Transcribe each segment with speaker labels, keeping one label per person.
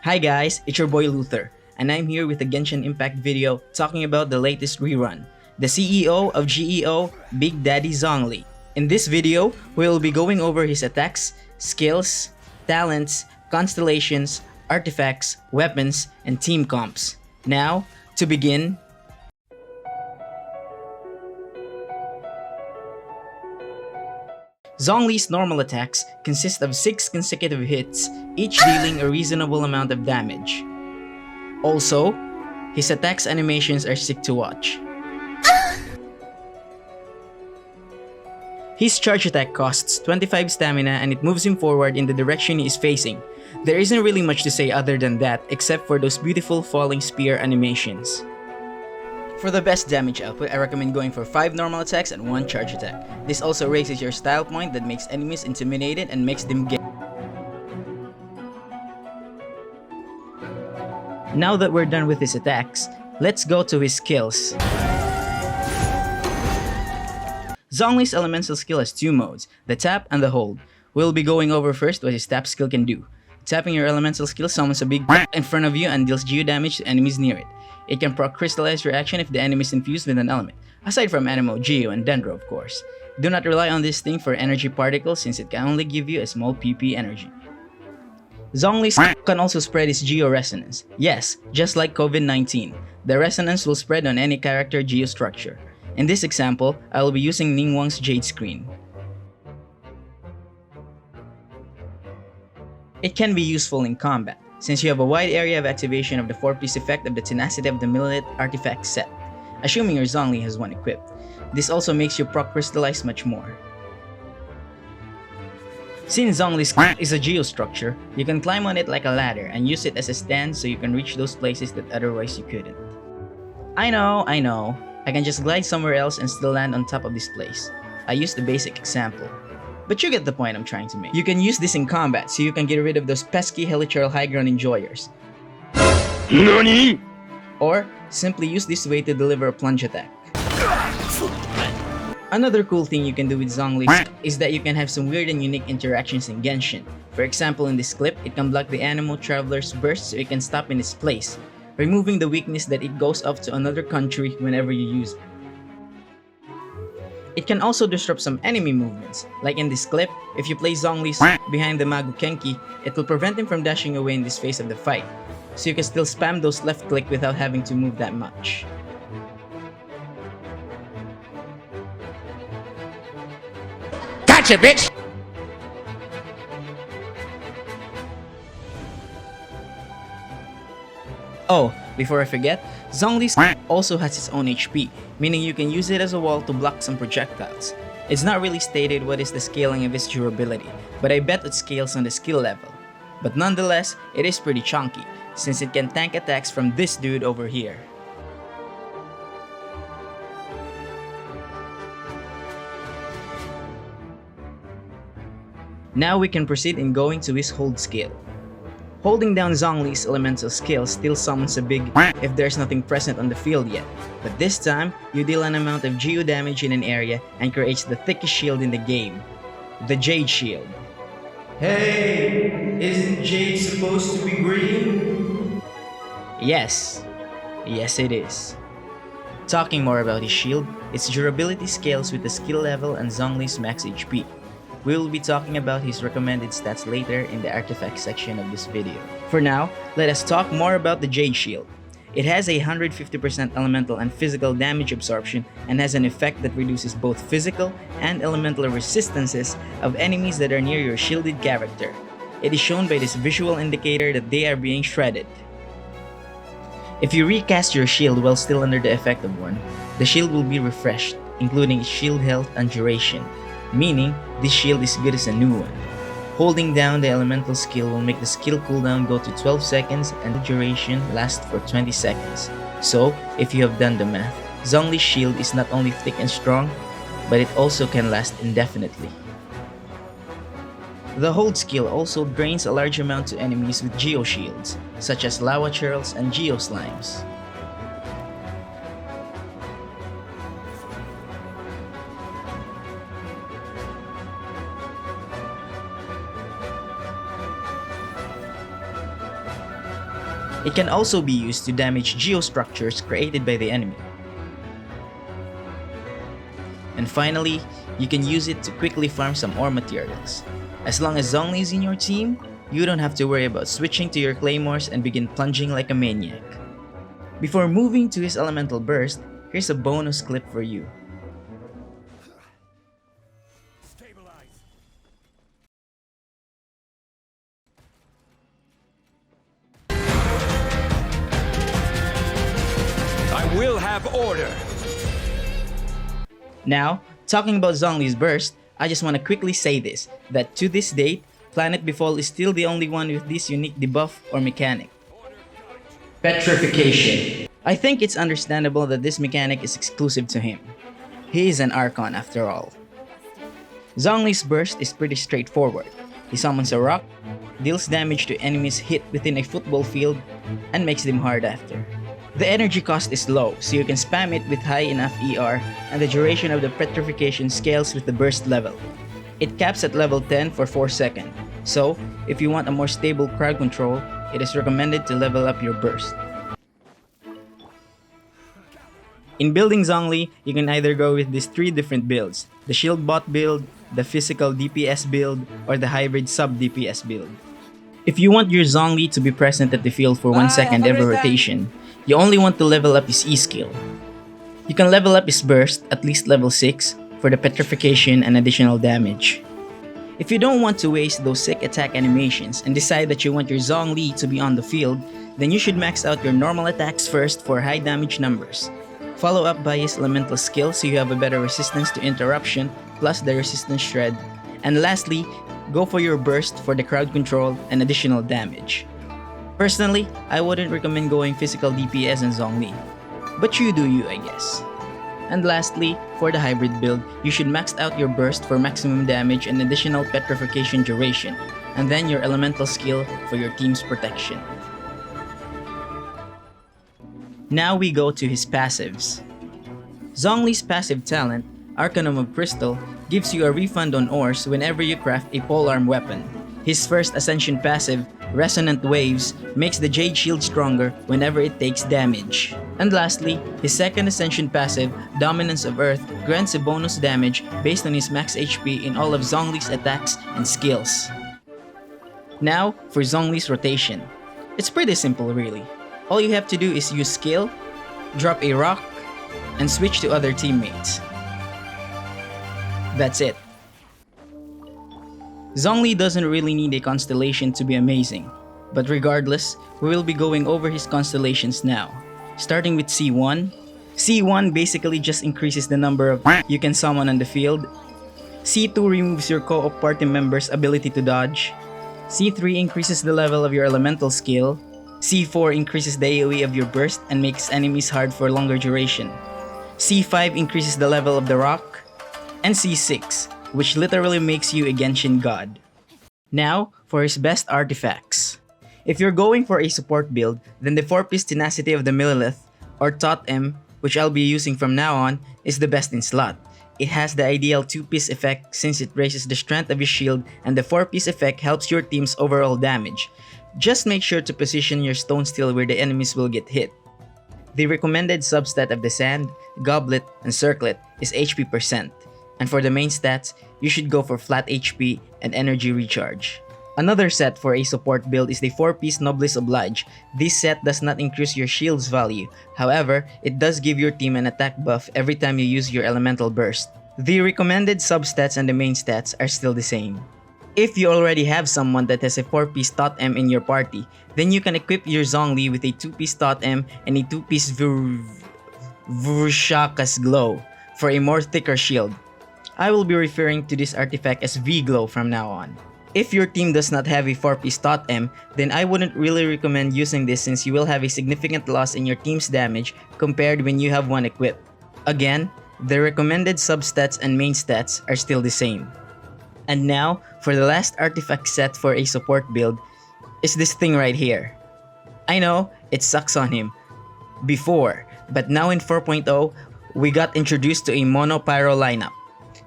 Speaker 1: Hi guys, it's your boy Luther, and I'm here with a Genshin Impact video talking about the latest rerun, the CEO of GEO, Big Daddy Zhongli. In this video, we'll be going over his attacks, skills, talents, constellations, artifacts, weapons, and team comps. Now, to begin, Zhongli's normal attacks consist of 6 consecutive hits, each dealing a reasonable amount of damage. Also, his attacks animations are sick to watch. His charge attack costs 25 stamina and it moves him forward in the direction he is facing. There isn't really much to say other than that, except for those beautiful falling spear animations. For the best damage output, I recommend going for 5 normal attacks and 1 charge attack. This also raises your style point that makes enemies intimidated and makes them get. Now that we're done with his attacks, let's go to his skills. Zhongli's elemental skill has 2 modes, the tap and the hold. We'll be going over first what his tap skill can do. Tapping your elemental skill summons a big in front of you and deals geo damage to enemies near it. It can proc crystallize your action if the enemy is infused with an element, aside from Anemo, Geo, and Dendro of course. Do not rely on this thing for energy particles since it can only give you a small PP energy. Zhongli can also spread its Geo Resonance. Yes, just like COVID-19, the resonance will spread on any character Geo structure. In this example, I will be using Ningguang's Jade Screen. It can be useful in combat, since you have a wide area of activation of the 4-piece effect of the Tenacity of the Millet artifact set, assuming your Zhongli has one equipped. This also makes you proc crystallize much more. Since Zhongli's is a geo structure, you can climb on it like a ladder and use it as a stand so you can reach those places that otherwise you couldn't. I know, I can just glide somewhere else and still land on top of this place. I used the basic example. But you get the point I'm trying to make. You can use this in combat so you can get rid of those pesky helichurl high ground enjoyers. NANI? Or simply use this way to deliver a plunge attack. Another cool thing you can do with Zhongli is that you can have some weird and unique interactions in Genshin. For example, in this clip, it can block the Anemo Traveler's burst so it can stop in its place, removing the weakness that it goes off to another country whenever you use it. It can also disrupt some enemy movements, like in this clip, if you place Zhongli behind the Magu Kenki, it will prevent him from dashing away in this phase of the fight, so you can still spam those left click without having to move that much.
Speaker 2: Gotcha, bitch!
Speaker 1: Oh, before I forget, Zhongli also has its own HP, meaning you can use it as a wall to block some projectiles. It's not really stated what is the scaling of its durability, but I bet it scales on the skill level. But nonetheless, it is pretty chunky, since it can tank attacks from this dude over here. Now we can proceed in going to his hold skill. Holding down Zhongli's elemental skill still summons a big if there's nothing present on the field yet, but this time, you deal an amount of geo damage in an area and creates the thickest shield in the game, the Jade Shield. Hey, isn't Jade supposed to be green? Yes it is. Talking more about his shield, its durability scales with the skill level and Zhongli's max HP. We will be talking about his recommended stats later in the artifact section of this video. For now, let us talk more about the Jade Shield. It has a 150% elemental and physical damage absorption and has an effect that reduces both physical and elemental resistances of enemies that are near your shielded character. It is shown by this visual indicator that they are being shredded. If you recast your shield while still under the effect of one, the shield will be refreshed, including its shield health and duration, meaning this shield is good as a new one. Holding down the elemental skill will make the skill cooldown go to 12 seconds and the duration last for 20 seconds. So, if you have done the math, Zhongli's shield is not only thick and strong, but it also can last indefinitely. The hold skill also drains a large amount to enemies with Geo shields, such as Lava Churls and Geo Slimes. It can also be used to damage geostructures created by the enemy. And finally, you can use it to quickly farm some ore materials. As long as Zhongli is in your team, you don't have to worry about switching to your claymores and begin plunging like a maniac. Before moving to his elemental burst, here's a bonus clip for you.
Speaker 3: I will have order.
Speaker 1: Now, talking about Zhongli's burst, I just want to quickly say this, that to this date, Planet Befall is still the only one with this unique debuff or mechanic. Petrification. I think it's understandable that this mechanic is exclusive to him. He is an Archon after all. Zhongli's burst is pretty straightforward. He summons a rock, deals damage to enemies hit within a football field, and makes them hard after. The energy cost is low, so you can spam it with high enough ER, and the duration of the petrification scales with the burst level. It caps at level 10 for 4 seconds, so if you want a more stable crowd control, it is recommended to level up your burst. In building Zhongli, you can either go with these 3 different builds: the shield bot build, the physical DPS build, or the hybrid sub DPS build. If you want your Zhongli to be present at the field for 1 second every rotation, you only want to level up his E skill. You can level up his burst at least level 6 for the petrification and additional damage. If you don't want to waste those sick attack animations and decide that you want your Zhongli to be on the field, then you should max out your normal attacks first for high damage numbers. Follow up by his elemental skill so you have a better resistance to interruption plus the resistance shred. And lastly, go for your burst for the crowd control and additional damage. Personally, I wouldn't recommend going physical DPS and Zhongli, but you do you, I guess. And lastly, for the hybrid build, you should max out your burst for maximum damage and additional petrification duration, and then your elemental skill for your team's protection. Now we go to his passives. Zhongli's passive talent, Arcanum of Crystal, gives you a refund on ores whenever you craft a polearm weapon. His first Ascension passive, Resonant Waves, makes the Jade Shield stronger whenever it takes damage. And lastly, his second Ascension passive, Dominance of Earth, grants a bonus damage based on his max HP in all of Zhongli's attacks and skills. Now, for Zhongli's rotation. It's pretty simple really. All you have to do is use skill, drop a rock, and switch to other teammates. That's it. Zhongli doesn't really need a constellation to be amazing, but regardless, we will be going over his constellations now. Starting with C1. C1 basically just increases the number of you can summon on the field. C2 removes your co-op party member's ability to dodge. C3 increases the level of your elemental skill. C4 increases the AoE of your burst and makes enemies hard for longer duration. C5 increases the level of the rock. And C6, which literally makes you a Genshin god. Now, for his best artifacts. If you're going for a support build, then the 4-piece Tenacity of the Millilith, or Totem, which I'll be using from now on, is the best in slot. It has the ideal 2-piece effect since it raises the strength of your shield, and the 4-piece effect helps your team's overall damage. Just make sure to position your Stone Steel where the enemies will get hit. The recommended substat of the Sand, Goblet, and Circlet is HP percent. And for the main stats, you should go for flat HP and energy recharge. Another set for a support build is the 4-piece Noblesse Oblige. This set does not increase your shield's value, however, it does give your team an attack buff every time you use your elemental burst. The recommended substats and the main stats are still the same. If you already have someone that has a 4-piece Totem in your party, then you can equip your Zhongli with a 2-piece Totem and a 2-piece Vushakas Glow for a more thicker shield. I will be referring to this artifact as V-Glow from now on. If your team does not have a 4-piece Totem, then I wouldn't really recommend using this since you will have a significant loss in your team's damage compared when you have one equipped. Again, the recommended substats and main stats are still the same. And now, for the last artifact set for a support build, is this thing right here. I know, it sucks on him before, but now in 4.0, we got introduced to a mono pyro lineup.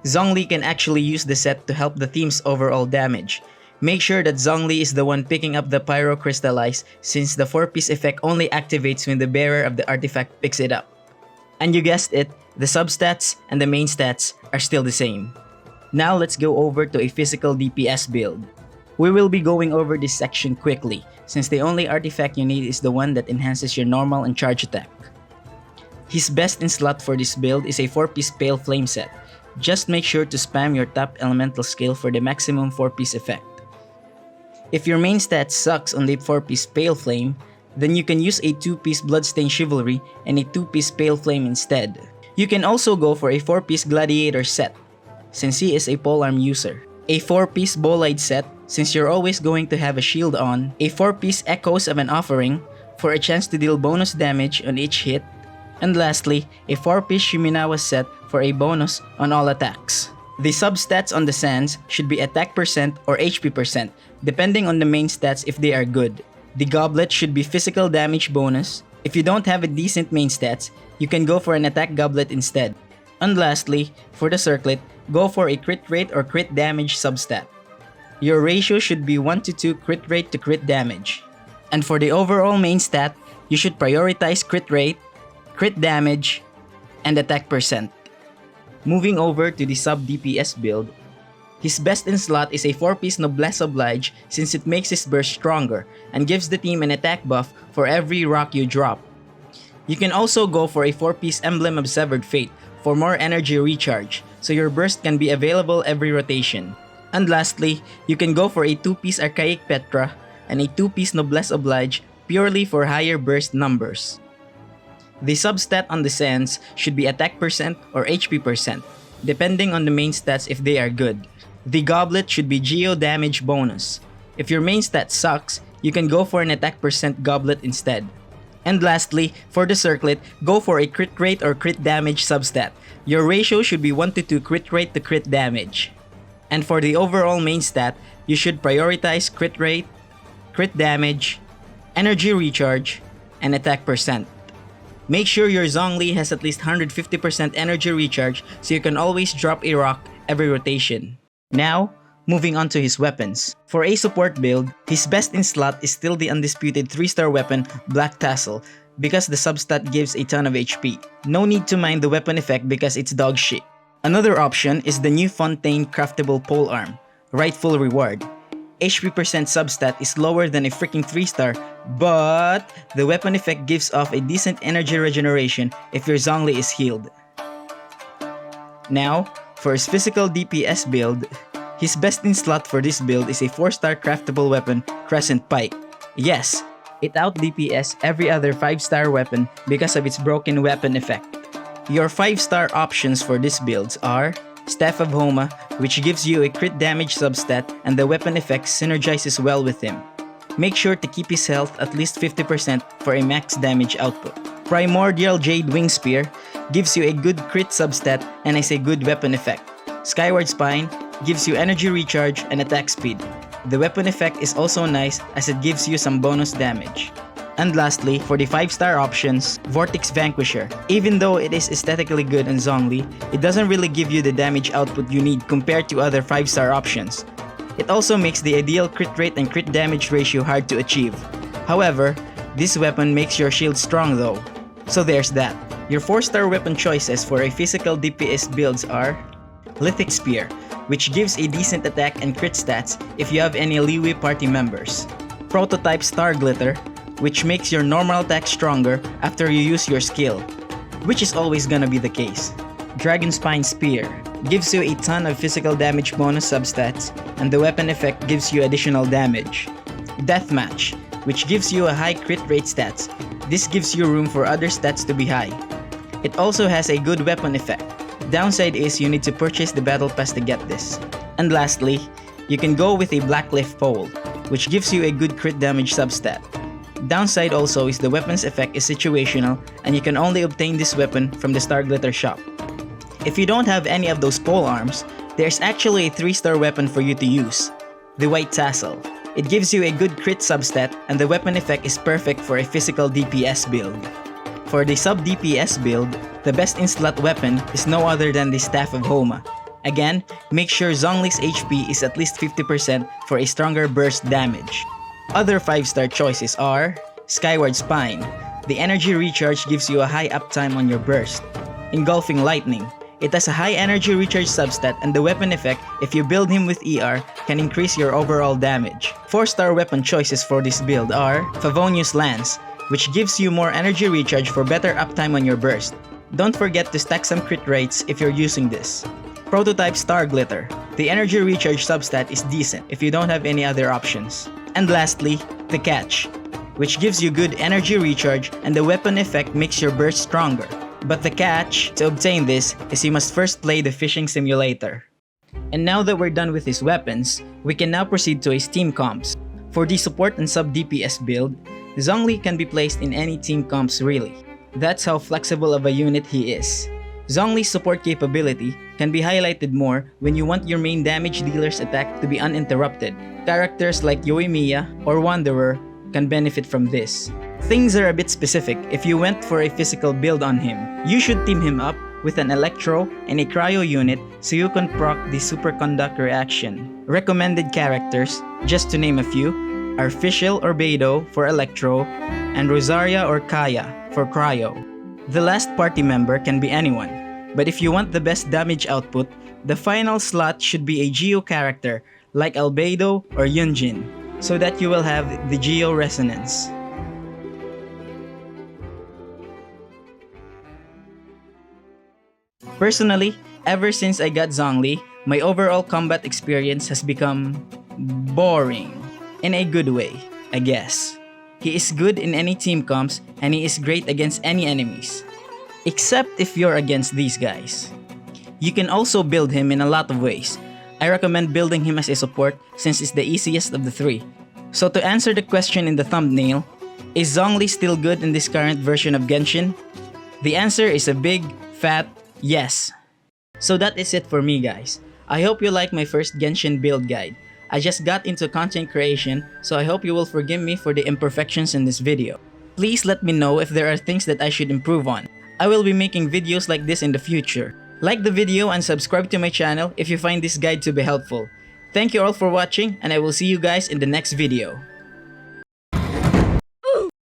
Speaker 1: Zhongli can actually use the set to help the team's overall damage. Make sure that Zhongli is the one picking up the pyro crystallize, since the 4-piece effect only activates when the bearer of the artifact picks it up. And you guessed it, the substats and the main stats are still the same. Now let's go over to a physical DPS build. We will be going over this section quickly, since the only artifact you need is the one that enhances your normal and charge attack. His best in slot for this build is a 4-piece Pale Flame set. Just make sure to spam your top elemental skill for the maximum 4-piece effect. If your main stat sucks on the 4-piece Pale Flame, then you can use a 2-piece Bloodstained Chivalry and a 2-piece Pale Flame instead. You can also go for a 4-piece Gladiator set, since he is a polearm user. A 4-piece Bolide set, since you're always going to have a shield on. A 4-piece Echoes of an Offering, for a chance to deal bonus damage on each hit. And lastly, a 4-piece Shiminawa set for a bonus on all attacks. The substats on the Sands should be attack percent or HP percent, depending on the main stats if they are good. The Goblet should be physical damage bonus. If you don't have a decent main stats, you can go for an attack goblet instead. And lastly, for the Circlet, go for a crit rate or crit damage substat. Your ratio should be 1:2 crit rate to crit damage. And for the overall main stat, you should prioritize crit rate, crit damage, and attack percent. Moving over to the sub DPS build, his best in slot is a 4-piece Noblesse Oblige, since it makes his burst stronger and gives the team an attack buff for every rock you drop. You can also go for a 4-piece Emblem of Severed Fate for more energy recharge, so your burst can be available every rotation. And lastly, you can go for a 2-piece Archaic Petra and a 2-piece Noblesse Oblige purely for higher burst numbers. The substat on the Sands should be attack percent or HP percent, depending on the main stats if they are good. The Goblet should be Geo damage bonus. If your main stat sucks, you can go for an attack percent Goblet instead. And lastly, for the Circlet, go for a crit rate or crit damage substat. Your ratio should be 1:2 crit rate to crit damage. And for the overall main stat, you should prioritize crit rate, crit damage, energy recharge, and attack percent. Make sure your Zhongli has at least 150% energy recharge so you can always drop a rock every rotation. Now, moving on to his weapons. For a support build, his best in slot is still the undisputed 3-star weapon Black Tassel because the substat gives a ton of HP. No need to mind the weapon effect because it's dog shit. Another option is the new Fontaine craftable polearm, Rightful Reward. HP percent substat is lower than a freaking 3-star, but the weapon effect gives off a decent energy regeneration if your Zhongli is healed. Now, for his physical DPS build, his best in slot for this build is a 4-star craftable weapon, Crescent Pike. Yes, it out DPS every other 5-star weapon because of its broken weapon effect. Your 5-star options for this builds are Staff of Homa, which gives you a crit damage substat and the weapon effect synergizes well with him. Make sure to keep his health at least 50% for a max damage output. Primordial Jade Wing Spear gives you a good crit substat and is a good weapon effect. Skyward Spine gives you energy recharge and attack speed. The weapon effect is also nice as it gives you some bonus damage. And lastly, for the 5-star options, Vortex Vanquisher. Even though it is aesthetically good on Zhongli, it doesn't really give you the damage output you need compared to other 5-star options. It also makes the ideal crit rate and crit damage ratio hard to achieve. However, this weapon makes your shield strong though. So there's that. Your 4-star weapon choices for a physical DPS builds are Lithic Spear, which gives a decent attack and crit stats if you have any Liwi party members. Prototype Star Glitter, which makes your normal attack stronger after you use your skill, which is always gonna be the case. Dragon Spine Spear gives you a ton of physical damage bonus substats, and the weapon effect gives you additional damage. Deathmatch, which gives you a high crit rate stats. This gives you room for other stats to be high. It also has a good weapon effect. Downside is you need to purchase the battle pass to get this. And lastly, you can go with a Blackleaf Pole, which gives you a good crit damage substat. Downside also is the weapon's effect is situational and you can only obtain this weapon from the Star Glitter shop. If you don't have any of those pole arms, there's actually a 3-star weapon for you to use, the White Tassel. It gives you a good crit substat and the weapon effect is perfect for a physical DPS build. For the sub DPS build, the best in slot weapon is no other than the Staff of Homa. Again, make sure Zhongli's HP is at least 50% for a stronger burst damage. Other 5-star choices are Skyward Spine. The energy recharge gives you a high uptime on your burst. Engulfing Lightning. It has a high energy recharge substat, and the weapon effect, if you build him with ER, can increase your overall damage. 4-star weapon choices for this build are Favonius Lance, which gives you more energy recharge for better uptime on your burst. Don't forget to stack some crit rates if you're using this. Prototype Star Glitter. The energy recharge substat is decent if you don't have any other options. And lastly, the Catch, which gives you good energy recharge, and the weapon effect makes your burst stronger. But the catch to obtain this is you must first play the fishing simulator. And now that we're done with his weapons, we can now proceed to his team comps. For the support and sub DPS build, Zhongli can be placed in any team comps really. That's how flexible of a unit he is. Zhongli's support capability can be highlighted more when you want your main damage dealer's attack to be uninterrupted. Characters like Yoimiya or Wanderer can benefit from this. Things are a bit specific if you went for a physical build on him. You should team him up with an Electro and a Cryo unit so you can proc the Superconduct reaction. Recommended characters, just to name a few, are Fischl or Beidou for Electro and Rosaria or Kaya for Cryo. The last party member can be anyone, but if you want the best damage output, the final slot should be a Geo character like Albedo or Yunjin, so that you will have the Geo resonance. Personally, ever since I got Zhongli, my overall combat experience has become boring. In a good way, I guess. He is good in any team comps and he is great against any enemies. Except if you're against these guys. You can also build him in a lot of ways. I recommend building him as a support since it's the easiest of the three. So to answer the question in the thumbnail, is Zhongli still good in this current version of Genshin? The answer is a big, fat yes. So that is it for me guys. I hope you like my first Genshin build guide. I just got into content creation, so I hope you will forgive me for the imperfections in this video. Please let me know if there are things that I should improve on. I will be making videos like this in the future. Like the video and subscribe to my channel if you find this guide to be helpful. Thank you all for watching and I will see you guys in the next video.